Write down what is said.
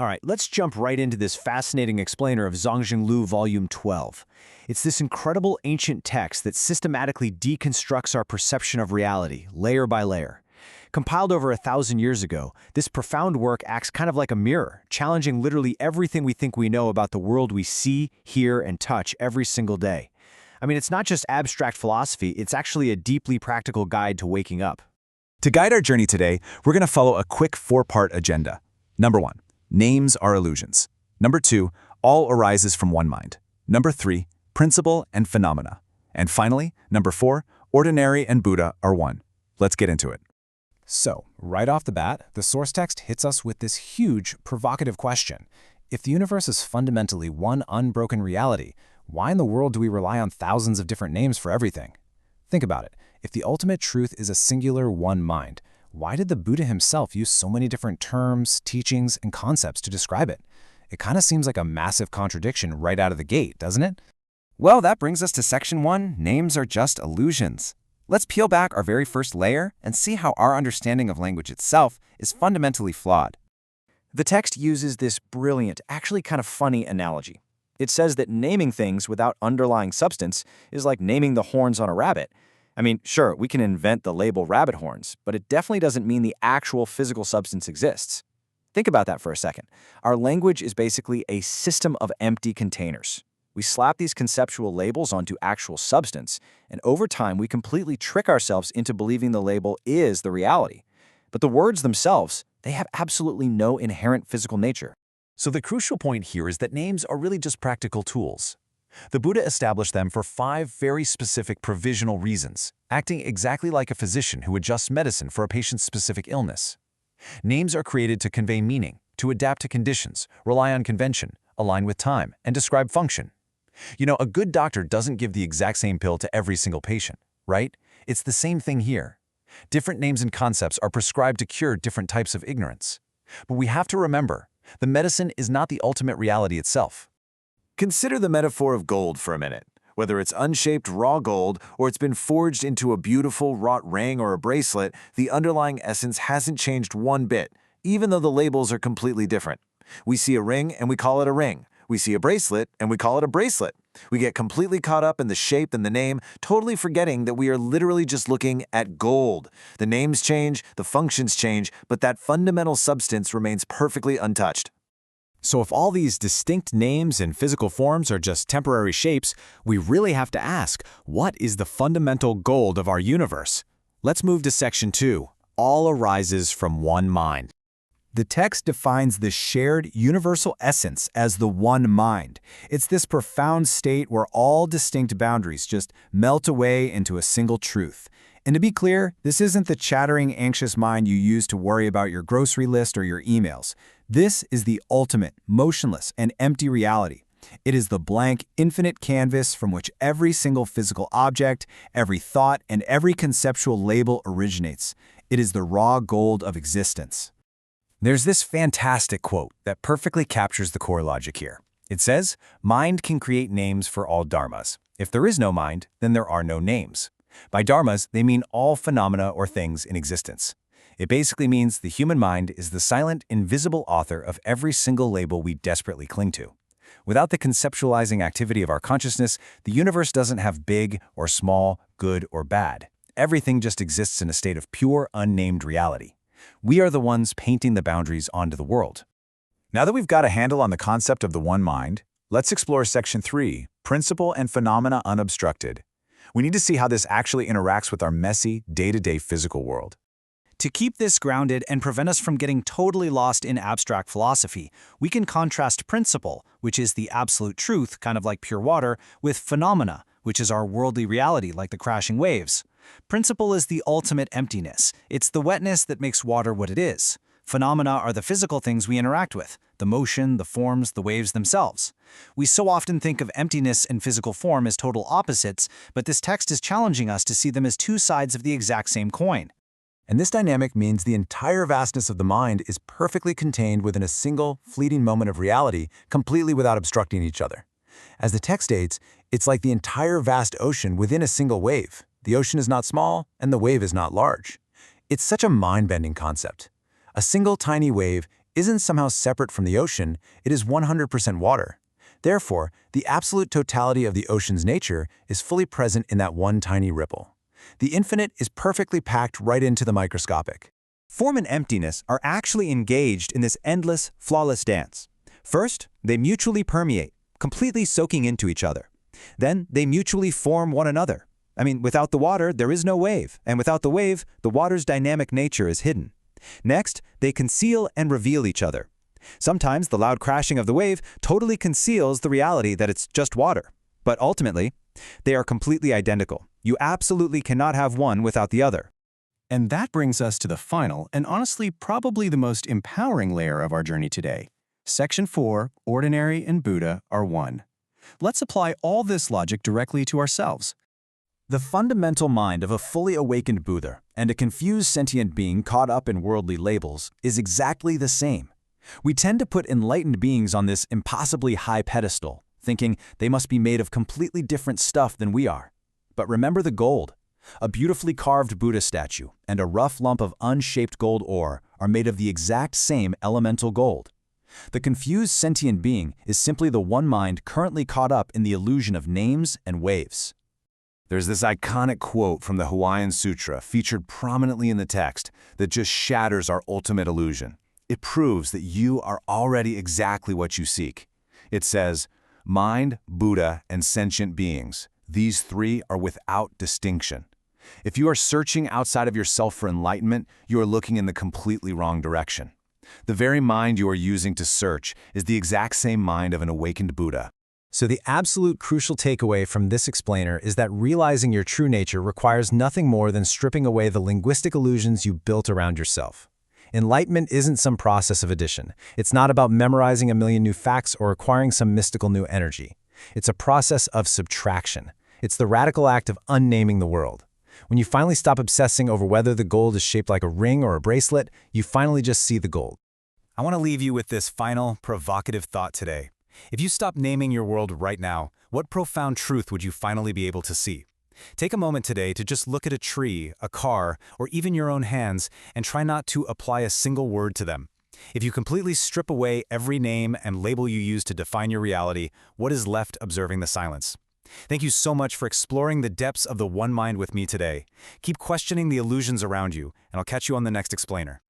All right, let's jump right into this fascinating explainer of Zhongjing Lu Volume 12. It's this incredible ancient text that systematically deconstructs our perception of reality, layer by layer. Compiled over 1,000 years ago, this profound work acts kind of like a mirror, challenging literally everything we think we know about the world we see, hear, and touch every single day. I mean, it's not just abstract philosophy, it's actually a deeply practical guide to waking up. To guide our journey today, we're going to follow a quick four-part agenda. Number 1, names are illusions. Number 2, all arises from one mind. Number 3, principle and phenomena. And finally, number 4, ordinary and Buddha are one. Let's get into it. So, right off the bat, the source text hits us with this huge, provocative question. If the universe is fundamentally one unbroken reality, why in the world do we rely on thousands of different names for everything? Think about it. If the ultimate truth is a singular one mind, why did the Buddha himself use so many different terms, teachings, and concepts to describe it? It kind of seems like a massive contradiction right out of the gate, doesn't it? Well, that brings us to Section 1, Names are just illusions. Let's peel back our very first layer and see how our understanding of language itself is fundamentally flawed. The text uses this brilliant, actually kind of funny analogy. It says that naming things without underlying substance is like naming the horns on a rabbit. I mean, sure, we can invent the label rabbit horns, but it definitely doesn't mean the actual physical substance exists. Think about that for a second. Our language is basically a system of empty containers. We slap these conceptual labels onto actual substance, and over time we completely trick ourselves into believing the label is the reality. But the words themselves, they have absolutely no inherent physical nature. So the crucial point here is that names are really just practical tools. The Buddha established them for 5 very specific provisional reasons, acting exactly like a physician who adjusts medicine for a patient's specific illness. Names are created to convey meaning, to adapt to conditions, rely on convention, align with time, and describe function. You know, a good doctor doesn't give the exact same pill to every single patient, right? It's the same thing here. Different names and concepts are prescribed to cure different types of ignorance. But we have to remember, the medicine is not the ultimate reality itself. Consider the metaphor of gold for a minute. Whether it's unshaped raw gold or it's been forged into a beautiful wrought ring or a bracelet, the underlying essence hasn't changed one bit, even though the labels are completely different. We see a ring and we call it a ring. We see a bracelet and we call it a bracelet. We get completely caught up in the shape and the name, totally forgetting that we are literally just looking at gold. The names change, the functions change, but that fundamental substance remains perfectly untouched. So if all these distinct names and physical forms are just temporary shapes, we really have to ask, what is the fundamental gold of our universe? Let's move to Section 2, All arises from one mind. The text defines the shared universal essence as the one mind. It's this profound state where all distinct boundaries just melt away into a single truth. And to be clear, this isn't the chattering, anxious mind you use to worry about your grocery list or your emails. This is the ultimate, motionless, and empty reality. It is the blank, infinite canvas from which every single physical object, every thought, and every conceptual label originates. It is the raw gold of existence. There's this fantastic quote that perfectly captures the core logic here. It says, "Mind can create names for all dharmas. If there is no mind, then there are no names." By dharmas, they mean all phenomena or things in existence. It basically means the human mind is the silent, invisible author of every single label we desperately cling to. Without the conceptualizing activity of our consciousness, the universe doesn't have big or small, good or bad. Everything just exists in a state of pure, unnamed reality. We are the ones painting the boundaries onto the world. Now that we've got a handle on the concept of the one mind, let's explore Section 3, Principle and Phenomena Unobstructed. We need to see how this actually interacts with our messy, day-to-day physical world. To keep this grounded and prevent us from getting totally lost in abstract philosophy, we can contrast principle, which is the absolute truth, kind of like pure water, with phenomena, which is our worldly reality, like the crashing waves. Principle is the ultimate emptiness. It's the wetness that makes water what it is. Phenomena are the physical things we interact with, the motion, the forms, the waves themselves. We so often think of emptiness and physical form as total opposites, but this text is challenging us to see them as two sides of the exact same coin. And this dynamic means the entire vastness of the mind is perfectly contained within a single, fleeting moment of reality, completely without obstructing each other. As the text states, it's like the entire vast ocean within a single wave. The ocean is not small, and the wave is not large. It's such a mind-bending concept. A single tiny wave isn't somehow separate from the ocean, it is 100% water. Therefore, the absolute totality of the ocean's nature is fully present in that one tiny ripple. The infinite is perfectly packed right into the microscopic. Form and emptiness are actually engaged in this endless, flawless dance. First, they mutually permeate, completely soaking into each other. Then, they mutually form one another. Without the water, there is no wave, and without the wave, the water's dynamic nature is hidden. Next, they conceal and reveal each other. Sometimes the loud crashing of the wave totally conceals the reality that it's just water. But ultimately, they are completely identical. You absolutely cannot have one without the other. And that brings us to the final, and honestly probably the most empowering layer of our journey today. Section 4, Ordinary and Buddha are one. Let's apply all this logic directly to ourselves. The fundamental mind of a fully awakened Buddha and a confused sentient being caught up in worldly labels is exactly the same. We tend to put enlightened beings on this impossibly high pedestal, thinking they must be made of completely different stuff than we are. But remember the gold. A beautifully carved Buddha statue and a rough lump of unshaped gold ore are made of the exact same elemental gold. The confused sentient being is simply the one mind currently caught up in the illusion of names and waves. There's this iconic quote from the Hawaiian Sutra featured prominently in the text that just shatters our ultimate illusion. It proves that you are already exactly what you seek. It says, "Mind, Buddha, and sentient beings, these three are without distinction." If you are searching outside of yourself for enlightenment, you are looking in the completely wrong direction. The very mind you are using to search is the exact same mind of an awakened Buddha. So the absolute crucial takeaway from this explainer is that realizing your true nature requires nothing more than stripping away the linguistic illusions you built around yourself. Enlightenment isn't some process of addition. It's not about memorizing a million new facts or acquiring some mystical new energy. It's a process of subtraction. It's the radical act of unnaming the world. When you finally stop obsessing over whether the gold is shaped like a ring or a bracelet, you finally just see the gold. I want to leave you with this final, provocative thought today. If you stop naming your world right now, what profound truth would you finally be able to see? Take a moment today to just look at a tree, a car, or even your own hands, and try not to apply a single word to them. If you completely strip away every name and label you use to define your reality, what is left observing the silence? Thank you so much for exploring the depths of the One Mind with me today. Keep questioning the illusions around you, and I'll catch you on the next explainer.